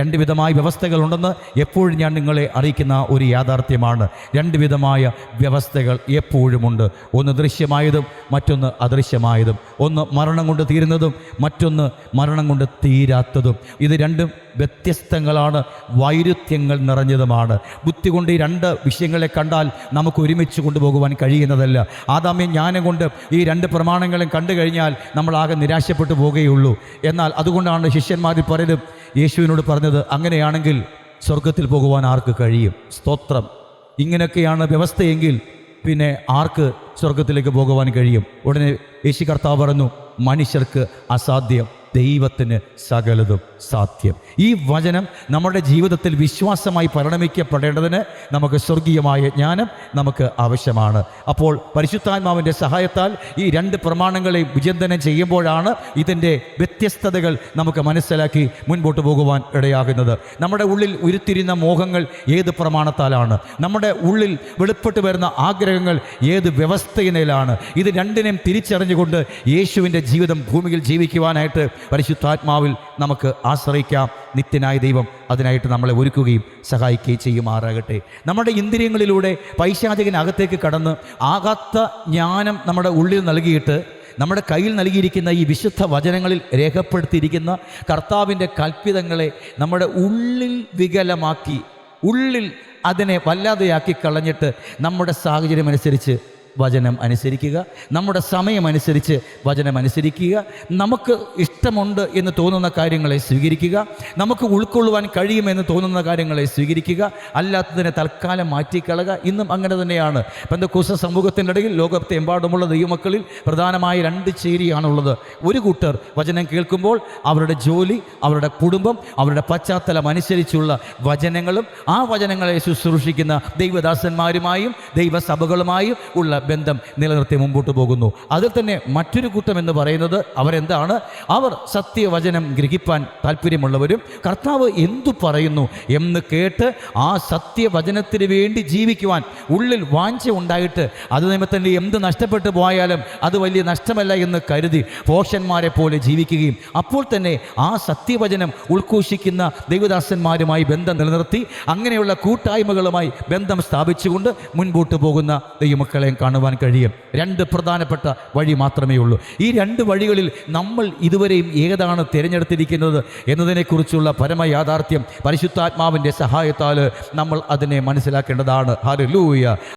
രണ്ട് വിധമായ വ്യവസ്ഥകളുണ്ടെന്ന് എപ്പോഴും ഞാൻ നിങ്ങളെ അറിയിക്കുന്ന ഒരു യാഥാർത്ഥ്യമാണ്. രണ്ട് വിധമായ വ്യവസ്ഥകൾ എപ്പോഴുമുണ്ട്. ഒന്ന് ദൃശ്യമായതും മറ്റൊന്ന് അദൃശ്യമായതും. ഒന്ന് മരണം കൊണ്ട് തീരുന്നതും മറ്റൊന്ന് മരണം കൊണ്ട് തീരാത്തതും. ഇത് രണ്ടും വ്യത്യസ്തങ്ങളാണ്, വൈരുദ്ധ്യങ്ങൾ നിറഞ്ഞതുമാണ്. ബുദ്ധി കൊണ്ട് ഈ രണ്ട് വിഷയങ്ങളെ കണ്ടാൽ നമുക്ക് ഒരുമിച്ച് കൊണ്ടുപോകുവാൻ കഴിയുന്നതല്ല. ആദാമ്യ ജ്ഞാനം കൊണ്ട് ഈ രണ്ട് പ്രമാണങ്ങളും കണ്ടു കഴിഞ്ഞാൽ നമ്മളാകെ നിരാശപ്പെട്ടു പോവുകയുള്ളൂ. എന്നാൽ അതുകൊണ്ടാണ് ശിഷ്യന്മാരിൽ പലരും യേശുവിനോട് പറഞ്ഞത്, അങ്ങനെയാണെങ്കിൽ സ്വർഗത്തിൽ പോകുവാൻ ആർക്ക് കഴിയും? സ്തോത്രം. ഇങ്ങനെയൊക്കെയാണ് വ്യവസ്ഥയെങ്കിൽ പിന്നെ ആർക്ക് സ്വർഗത്തിലേക്ക് പോകുവാൻ കഴിയും? ഉടനെ യേശു കർത്താവ് പറഞ്ഞു, മനുഷ്യർക്ക് അസാധ്യം, ദൈവത്തിന് സകലതും സാധ്യം. ഈ വചനം നമ്മുടെ ജീവിതത്തിൽ വിശ്വാസമായി പരിണമിക്കപ്പെടേണ്ടതിന് നമുക്ക് സ്വർഗീയമായ ജ്ഞാനം നമുക്ക് ആവശ്യമാണ്. അപ്പോൾ പരിശുദ്ധാത്മാവിൻ്റെ സഹായത്താൽ ഈ രണ്ട് പ്രമാണങ്ങളെ വിചിന്തനം ചെയ്യുമ്പോഴാണ് ഇതിൻ്റെ വ്യത്യസ്തതകൾ നമുക്ക് മനസ്സിലാക്കി മുൻപോട്ട് പോകുവാൻ ഇടയാകുന്നത്. നമ്മുടെ ഉള്ളിൽ ഉരുത്തിരിയുന്ന മോഹങ്ങൾ ഏത് പ്രമാണത്താലാണ്? നമ്മുടെ ഉള്ളിൽ വെളിപ്പെട്ട് വരുന്ന ആഗ്രഹങ്ങൾ ഏത് വ്യവസ്ഥയിലാണ്? ഇത് രണ്ടിനെയും തിരിച്ചറിഞ്ഞുകൊണ്ട് യേശുവിൻ്റെ ജീവിതം ഭൂമിയിൽ ജീവിക്കുവാനായിട്ട് പരിശുദ്ധാത്മാവിൽ നമുക്ക് ആശ്രയിക്കാം. നിത്യനായ ദൈവം അതിനായിട്ട് നമ്മളെ ഒരുക്കുകയും സഹായിക്കുകയും ചെയ്യുമാറാകട്ടെ. നമ്മുടെ ഇന്ദ്രിയങ്ങളിലൂടെ പൈശാചികനകത്തേക്ക് കടന്ന് ആകാത്ത ജ്ഞാനം നമ്മുടെ ഉള്ളിൽ നൽകിയിട്ട് നമ്മുടെ കയ്യിൽ നൽകിയിരിക്കുന്ന ഈ വിശുദ്ധ വചനങ്ങളിൽ രേഖപ്പെടുത്തിയിരിക്കുന്ന കർത്താവിൻ്റെ കൽപ്പിതങ്ങളെ നമ്മുടെ ഉള്ളിൽ വികലമാക്കി, ഉള്ളിൽ അതിനെ വല്ലാതെയാക്കി കളഞ്ഞിട്ട് നമ്മുടെ സാഹചര്യം അനുസരിച്ച് വചനം അനുസരിക്കുക, നമ്മുടെ സമയമനുസരിച്ച് വചനം അനുസരിക്കുക, നമുക്ക് ഇഷ്ടമുണ്ട് എന്ന് തോന്നുന്ന കാര്യങ്ങളെ സ്വീകരിക്കുക, നമുക്ക് ഉൾക്കൊള്ളുവാൻ കഴിയുമെന്ന് തോന്നുന്ന കാര്യങ്ങളെ സ്വീകരിക്കുക, അല്ലാത്തതിനെ തൽക്കാലം മാറ്റിക്കളയുക. ഇന്നും അങ്ങനെ തന്നെയാണ്. പെന്തക്കോസ്ത് സമൂഹത്തിൻ്റെ ഇടയിൽ ലോകത്തെ എമ്പാടുമുള്ള ദൈവമക്കളിൽ പ്രധാനമായ രണ്ട് ചേരിയാണുള്ളത്. ഒരു കൂട്ടർ വചനം കേൾക്കുമ്പോൾ അവരുടെ ജോലി, അവരുടെ കുടുംബം, അവരുടെ പശ്ചാത്തലം അനുസരിച്ചുള്ള വചനങ്ങളും ആ വചനങ്ങളെ ശുശ്രൂഷിക്കുന്ന ദൈവദാസന്മാരുമായും ദൈവസഭകളുമായും ഉള്ള ബന്ധം നിലനിർത്തി മുമ്പോട്ട് പോകുന്നു. അതിൽ തന്നെ മറ്റൊരു കൂട്ടം എന്ന് പറയുന്നത് അവരെന്താണ്? അവർ സത്യവചനം ഗ്രഹിപ്പാൻ താല്പര്യമുള്ളവരും കർത്താവ് എന്തു പറയുന്നു എന്ന് കേട്ട് ആ സത്യവചനത്തിന് വേണ്ടി ജീവിക്കുവാൻ ഉള്ളിൽ വാഞ്ച ഉണ്ടായിട്ട് അത് നിമിത്തം എന്ത് നഷ്ടപ്പെട്ടു പോയാലും അത് വലിയ നഷ്ടമല്ല എന്ന് കരുതി പോഷന്മാരെ പോലെ ജീവിക്കുകയും അപ്പോൾ തന്നെ ആ സത്യവചനം ഉൾഘോഷിക്കുന്ന ദൈവദാസന്മാരുമായി ബന്ധം നിലനിർത്തി അങ്ങനെയുള്ള കൂട്ടായ്മകളുമായി ബന്ധം സ്ഥാപിച്ചുകൊണ്ട് മുൻപോട്ട് പോകുന്ന ദൈവമക്കളെയും കാണുവാൻ കഴിയും. രണ്ട് പ്രധാനപ്പെട്ട വഴി മാത്രമേ ഉള്ളൂ. ഈ രണ്ട് വഴികളിൽ നമ്മൾ ഇതുവരെയും ഏതാണ് തിരഞ്ഞെടുത്തിരിക്കുന്നത് എന്നതിനെക്കുറിച്ചുള്ള പരമയാഥാർത്ഥ്യം പരിശുദ്ധാത്മാവിൻ്റെ സഹായത്താൽ നമ്മൾ അതിനെ മനസ്സിലാക്കേണ്ടതാണ്. ഹല്ലേലൂയ.